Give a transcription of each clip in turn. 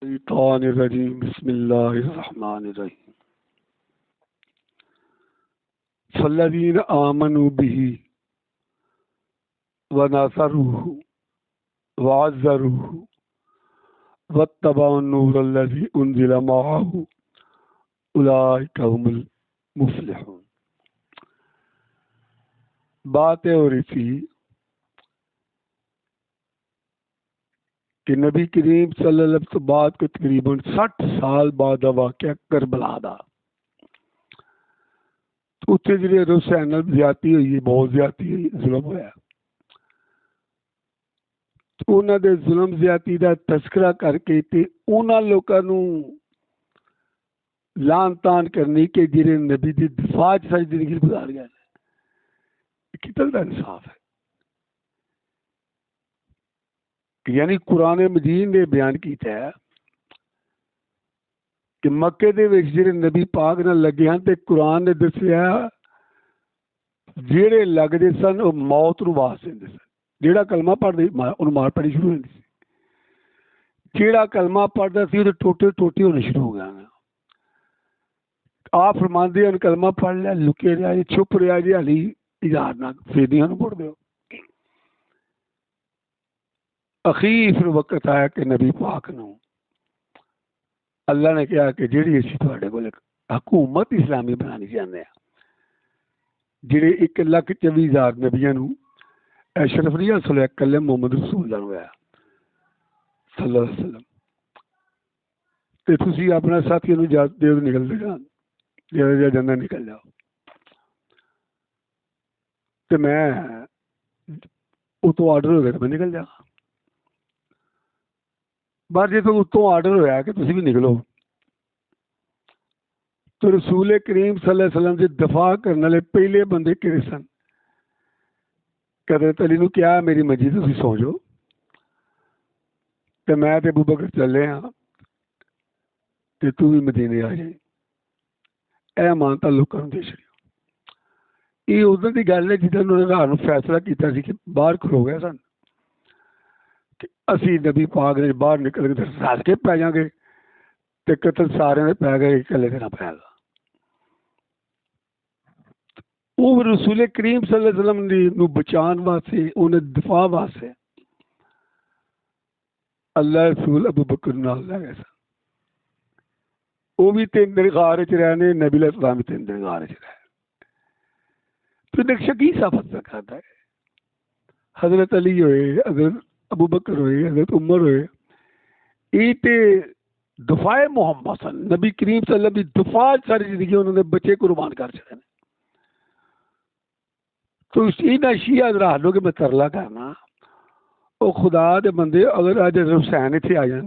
الشیطان الرجیم بسم اللہ الرحمن الرحیم فالذین آمنوا به ونصروه وعزروه واتبعوا النور الذی انزل معه اولئک هم المفلحون۔ باتیں ہو رہی تھی کہ نبی کریم صلی اللہ علیہ وسلم سے بعد کو تقریباً 60 سال بعد واقعہ کربلا دا تو اتنے جڑے حسین نال زیادتی ہوئی، بہت زیادتی ہوئی، ظلم ہوا تو انہوں دے ظلم زیادتی دا تذکرہ کر کے تے انہاں لوکاں نوں لان تان کرنی کہ جڑے نبی دی دفاع چ ساری زندگی گزار گئے، کتنا دا انصاف ہے۔ یعنی قرآن مجید نے بیان کیتا ہے کہ مکے دے وچ جڑے نبی پاک نال لگے ہن تے قرآن نے دسیا جڑے لگدے سن وہ موت نوں واس دیندے سن، جیڑا کلمہ پڑھدے انہوں مار پڑی شروع ہوندی سی، جیڑا کلمہ پڑھدا سی وہ ٹوٹے ٹوٹے ہونے شروع ہو گئے۔ آپ فرماندے ہیں کلمہ پڑھ لیا، لکے رہا جی، چھپ رہا جی، ہلی اظہار نہ فیدیاں نوں پڑھ دیو۔ اخیر وقت آیا کہ نبی پاک نو اللہ نے کہا کہ جیڑی اسی تواڈے کول حکومت اسلامی بنانی چاہتے ہیں، جڑے 1,24,000 نبیاں نو اشرف نہیں حاصل ہوا، کلے محمد رسول اللہ ہوا صلی اللہ علیہ وسلم، تے تسی اپنا ساتھیوں نو اجازت دیو نکل جان، جا جانا نکل جاؤ۔ تے میں اتوں آرڈر ہو گیا تو میں نکل جا، بار جی تو اتوں آرڈر ہوا کہ تسی بھی نکلو تو رسول کریم صلی اللہ علیہ وسلم سے دفاع کرنے والے پہلے بندے کہڑے سن؟ حضرت علی نو کیا میری مرضی تسی سو جاؤ تے میں تے ابو بکر چلے ہاں تے تو بھی مدینے آ جائیں، اے مانتا لوکاں نوں دے چھڑیا۔ یہ ادھر کی گل ہے جدھر انہوں نے رات نوں فیصلہ کیتا سی کہ باہر کھلو گئے سن کہ اسی نبی پاک نے باہر نکل کے رل کے پی جاں گے تے قتل سارے نے پی گئے، اکلے دے نہ پے گا۔ وہ رسول کریم صلی اللہ علیہ وسلم نو بچان واسطے، انہیں دفاع واسطے اللہ رسول ابو بکر نال لے گئے سن۔ وہ بھی 3 دن غار چ رہنے، نبی علیہ السلام بھی 3 دن غار چ رہے۔ تو نقشہ کی صفت کرتا ہے؟ حضرت علی ہوئے، حضرت ابو بکر ہوئے، حضرت عمر ہوئے، یہ تے دفاع محمد سن، نبی کریم صلی اللہ علیہ وسلم کی دفاع ساری زندگی انہوں نے بچے قربان کر چکے۔ تو اسی نہ شیعہ حضرات لوگ میں ترلا کرنا، او خدا دے بندے اگر اج حسین اتنے آ جان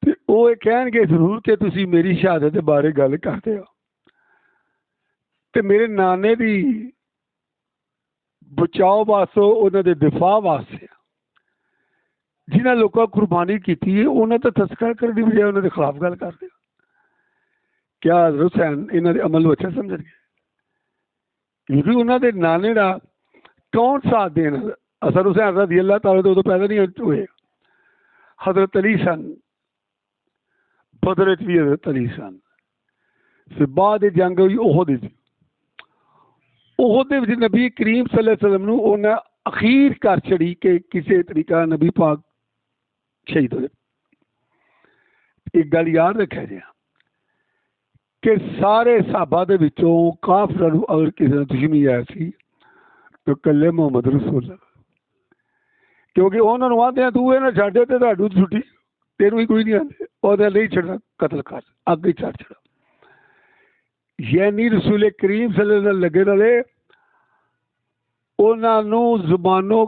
تے او یہ کہن گے ضرور کہ تسی میری شہادت دے بارے گل کرتے ہو تے میرے نانے دی بچاؤ واسطے، انہوں دے دفاع واسطے جنہاں لوگوں قربانی کیتی ہے انہوں نے تذکرہ کرنے بجائے انہوں دے خلاف گل کرتے ہو۔ کیا حضرت حسین انہوں دے عمل اچھا سمجھ گئے؟ کیونکہ انہوں دے نانے دا کون ساتھ دینا؟ اثر حسین رضی اللہ تعالیٰ تو پیدا نہیں ہوئے، حضرت علی سن، بدر بھی حضرت علی سن، پھر بعد جنگ ہوئی احد وچ، احد وچ نبی کریم صلی اللہ علیہ وسلم نو انہاں اخیر کر چھڑی کہ کسی طریقہ نبی پاک شہید ہو جائے۔ ایک گل یاد رکھا جی کہ سارے صحابہ دے وچوں کافراں نوں اگر کسی نے دشمنی آئی سی تو کلے محمد رسول اللہ، کیونکہ انہوں نے آتے ہیں تو نہ چھڈ دے تے تہاڈو چھٹی تینوں ہی کوئی نہیں آتے، وہ نہیں چھڑنا، قتل کر اگ ہی چڑھ چھڑا۔ یعنی رسول کریم صلی اللہ علیہ وسلم لگے رہے انہوں نے زبانوں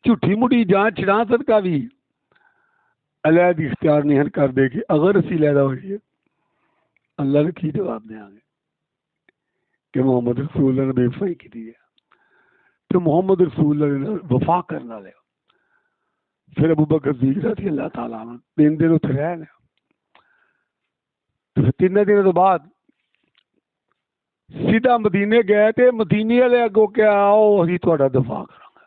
جھوٹی موٹی جان چھڑا صدقہ بھی علیحدہ اختیار نہیں کر دے کہ اگر اسی علیحدہ ہوئیے اللہ نے کی جواب دیا گے کہ محمد رسول اللہ نے بے وفائی کی دی ہے، تو محمد رسول اللہ نے وفا کرنا لیا۔ پھر ابو بکر صدیق رضی اللہ تعالیٰ عنہ 3 دن اتنے رہے، تو 3 دن تو بعد سیدھا مدینے گئے تے مدینے والے اگوں کیا آؤ اسی تہاڈا دفاع کراں گا۔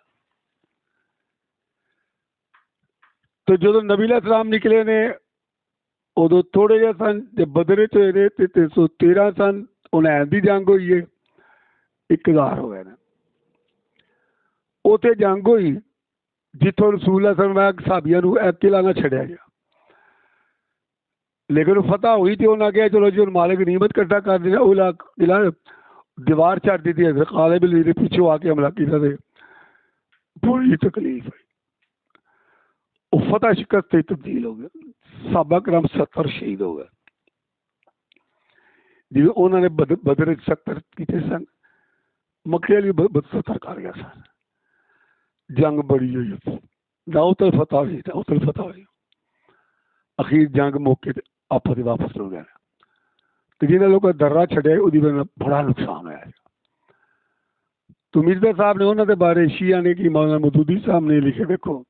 تو جدو نبی علیہ السلام نکلے نے ادو تھوڑے جہے سن، جب بدر چ ہوئے 313 سن، حنین دی جنگ ہوئی ہے 1000 ہو گئے نا، اتنے جنگ ہوئی جتوں رسول اللہ صلی اللہ علیہ وسلم صحابیاں نو قلعہ نہ چھڑیا گیا، لیکن فتح ہوئی تو انہوں نے کہا چلو جی مالک غنیمت کٹھا کر دیا، وہ قلعہ دیوار چڑھ دی تھی، حضرت خالد بن ولید پیچھے آ کے حملہ کیا، بڑی تکلیف ہوئی، وہ فتح شکست سے تبدیل ہو گیا، صحابہ کرام 70 شہید ہو گئے، جی انہوں نے بدر 70 کیتے سن، مکے والی 70 کر گیا سن، جنگ بڑی ہوئی، نہ اتل فتح ہوئی نہ اتل فتح ہوئی، اخیر جنگ موقع آپ واپس ہو گیا، تو جنہیں لوگ درا چھڑیا وہ بڑا نقصان ہوا۔ تو مرزا صاحب نے انہوں نے بارے شیعہ نے کی مولانا مودودی صاحب نے لکھے، دیکھو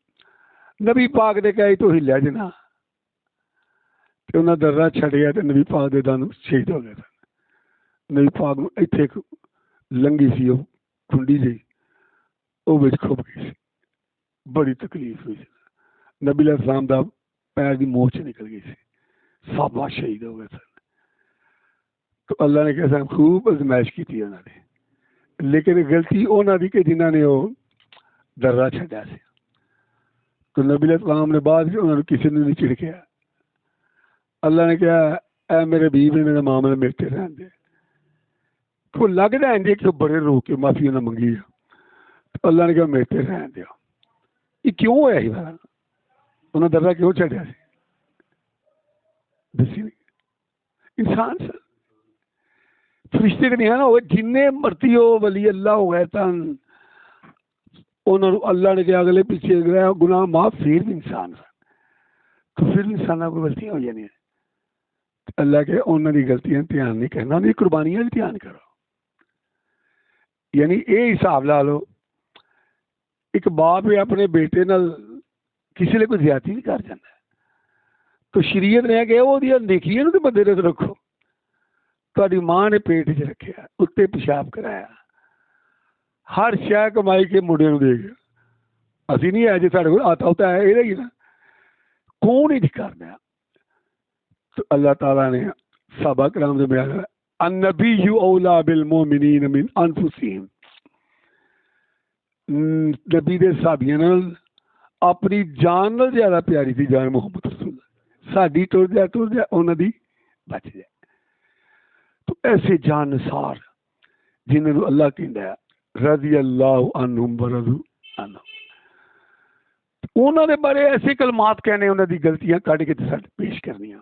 نبی پاک نے کہا تو ہلیا جنا، تو انہوں نے درا چھڑیا تو نبی پاک دے دان شہید ہو گئے سن، نبی پاک اتنے لنگی سی وہ کنڈی جی وہ کھب گئی سی، بڑی تکلیف ہوئی سی، نبی علیہ السلام دا پیر کی موچ نکل گئی سی، صحابہ شہید ہو گئے سن۔ تو اللہ نے کہا خوب ازمائش کی تھی انہوں نے، لیکن غلطی انہوں دی کہ جنہوں نے وہ درا چھڈیا سی، تو نبی علیہ السلام نے بعد انہوں نے کسی نے نہیں چھڑکیا، اللہ نے کہا اے میرے بیوی نے میرا معاملہ میرے رہن دے، تو لگتا ہے کہ بڑے رو کے معافی انہیں منگی ہے، تو اللہ نے کہا میرے رہن دیا، یہ کیوں ہوا ہی بھلا انہوں نے درا کیوں چھڈیا سی؟ دسی نہیں، انسان سن فرشتے کے نہیں ہے نا، وہ جن مرتی ہو ولی اللہ ہو گئے تن، انہوں اللہ نے کہا اگلے پیچھے گیا گناہ معاف، پھر بھی انسان سن، تو پھر انسانوں کو غلطیاں ہو جانی ہیں، اللہ کہ انہوں نے غلطیاں دھیان نہیں کرنا، انہوں نے قربانیاں بھی دھیان کرو، یعنی یہ حساب لا لو ایک باپ اپنے بیٹے نال کسی لیے کوئی زیادتی بھی کر جاتا ہے، تو شریعت نے کہ وہ دیکھیے نا تو بندے رکھ رکھو، تاری ماں نے پیٹ چ رکھا، اتنے پیشاب کرایا، ہر شہ کمائی کے منڈے نو دے گیا، اسی نہیں ہے جی سارے کو آتا ہوتا ہے یہ نا کون ہی کرنا، تو اللہ تعالیٰ نے صحابہ کرام سے بیان کیا النبی اولا بالمؤمنین من انفسہم، نبی دے صحابیاں نال اپنی جان نال زیادہ پیاری تھی جان محمد رسول اللہ، ساڈی ٹر جائے انہاں دی بچ جائے، تو ایسے جان نثار جنہوں اللہ کہندا ہے رضی اللہ عنہم ورضوا عنہ، انہوں نے بارے ایسے کلمات کہنے، انہوں دی غلطیاں کٹ کے ساتھ پیش کرنیاں،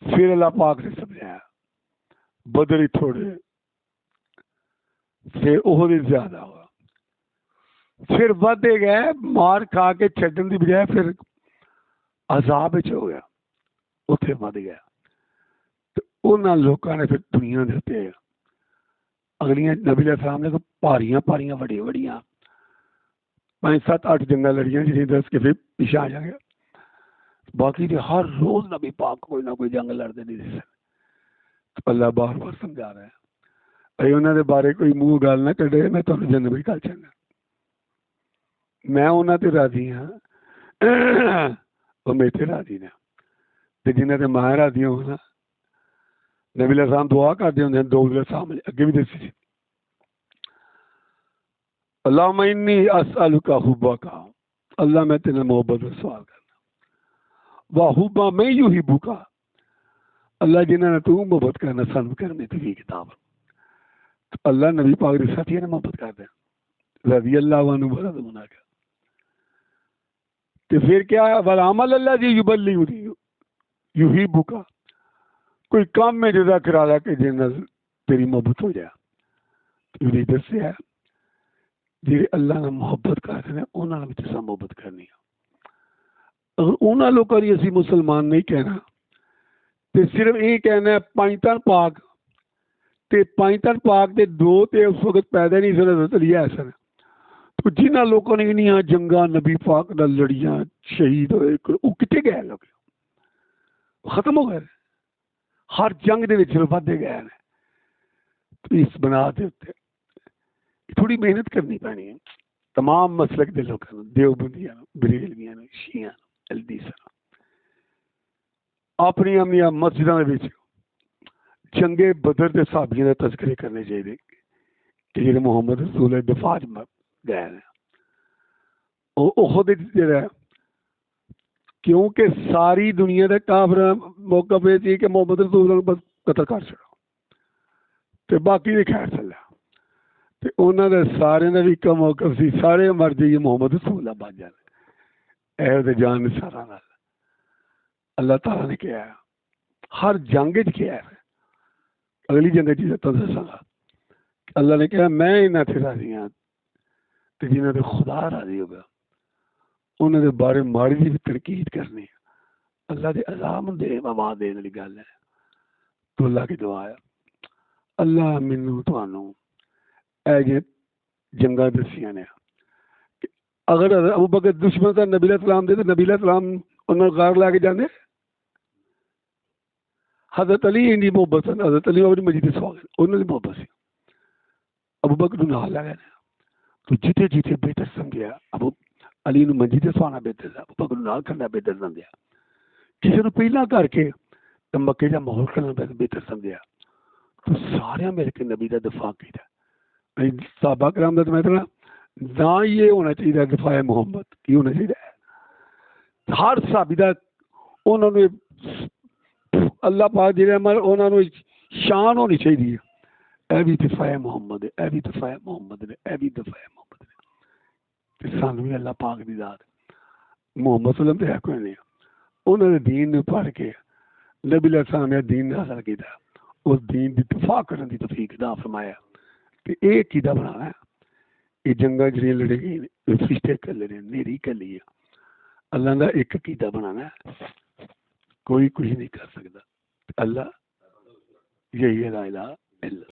پھر اللہ پاک نے سمجھایا بدر تھوڑے، پھر احد زیادہ ہوا، پھر ودے گئے مار کھا کے چھڈن دی بجائے پھر عذاب ہو گیا، اتنے ود گیا، تو انہاں لوکاں نے پھر دنیا دیتے اگلیاں نبی علیہ السلام نے پاریاں پاریاں وڈیاں وڈیاں 5-7-8 جنگاں لڑیاں جنہیں دس کے پھر پیچھے آ جا گیا، باقی تو ہر روز نبی پاک کوئی نہ کوئی جنگ لڑتے نہیں سن، تو اللہ بار بار سمجھا رہا ہے اے انہوں نے بارے کوئی منہ گال نہ کڈے، میں تمہیں جنگ بھی کر چاہنا، میں انہوں تے راضی ہاں وہ میرے تے راضی نے، تے جنہیں تے ماں راضی ہونا نبی علیہ السلام دعا کرتے ہوں دو سامنے اگے بھی دسی سی اللہم انی اسألک حبک، اللہ میں تیرے محبت کا سوال کرنا، وحب من یحبک، اللہ جنہوں نے تو محبت کرنا سن کرنے تیری کتاب، تو اللہ نبی پاک کے ساتھ نے محبت کرتے ہیں رضی اللہ عنہ ورضوا عنہ، تو پھر کیا والعمل الذی یبلغ یحبک، کوئی کام میں جزا کرا لا کہ جن تیری محبت ہو جائے، تو دسیا ہے جی اللہ نے محبت کرتے ہیں انہوں نے بھی تسا محبت کرنی ہے، اگر انہوں لوگوں نے اسی مسلمان نہیں کہنا تو صرف یہ کہنا ہے پانچتن پاک، تے پانچتن پاک دے دو تے اس وقت پیدا نہیں سن حضرت علی حسن، تو جنہ لوگوں نے انہاں جنگاں نبی پاک نال لڑیاں شہید ہوئے وہ کتنے گئے لوگ، ختم ہو گئے، ہر جنگ دے وچ ودے گئے ہیں، تو اس بنا دے تے تھوڑی محنت کرنی پانی ہے تمام مسلک کے لوگوں دیوبندیاں بریلویاں شیعہ الدیساں اپنی اپنی مسجدوں جنگے بدر کے صحابیوں کے تذکرے کرنے چاہیے کہ جڑے محمد رسول اللہ دفاع گئے ہیں وہ جڑا کیونکہ ساری دنیا کے کافر موقع پہ سی کہ محمد رسول اللہ بس قتل کر چڑا تو باقی بھی خیر چلیا تو انہوں نے سارے کا بھی ایک موقف سی سارے مر جائیے محمد رسول اللہ بن جانے اے جان سارا نال اللہ تعالیٰ نے کیا ہے ہر جنگ کیا ہے اگلی جنگ چیز دساں گا اللہ نے کہا میں انہوں سے راضی ہاں تو جنہوں نے خدا راضی ہوگا انہوں نے بارے ماڑی کی بھی تنقید کرنی اللہ کے عذاب دے آواز دینے والی گل ہے تو اللہ کی دعا ہے اللہ مینوں تانوں اے جے جنگاں دسیاں نے اگر ابو بکر دشمن تھا نبی علیہ السلام دے تو نبی علیہ السلام انہوں نے غار لا کے جانے حضرت علی ان کی محبت ہے حضرت علی اپنی مسجد سواگت انہوں نے محبت سی ابو بکر نال لگا تو جیتے جیتے بہتر سمجھا ابو علی نو مسجد سوانا بہتر تھا ابو بکر نال کرنا بہتر سمجھا کسی نے پہلا کر کے مکے کا ماحول کرنا بہتر سمجھا تو سارے مل کے نبی کا دفاع کیا صحابہ کرام کا میں نہ یہ ہونا چاہیے دفاع محمد کی ہونا چاہیے ہر صحابی کا انہوں نے اللہ پاک جی انہوں نے شان ہونی چاہیے اے بھی دفاع محمد اے بھی دفاع محمد نے اے بھی دفاع محمد نے سانو بھی اللہ پاک دی ذات محمد صلی اللہ علیہ وسلم کوئی نہیں انہوں نے دین پڑھ کے نبی علیہ السلام نے دین حاصل کیا اس دین دی دفاع کرنے دی توفیق عطا فرمایا کہ ایک عقیدہ بنانا ہے یہ جنگاں جڑیاں لڑے گئی فرشتے کر لے رہے نیری کر لی اللہ کا ایک عقیدہ بنانا ہے کوئی کچھ نہیں کر سکتا اللہ یہی لا الہ الا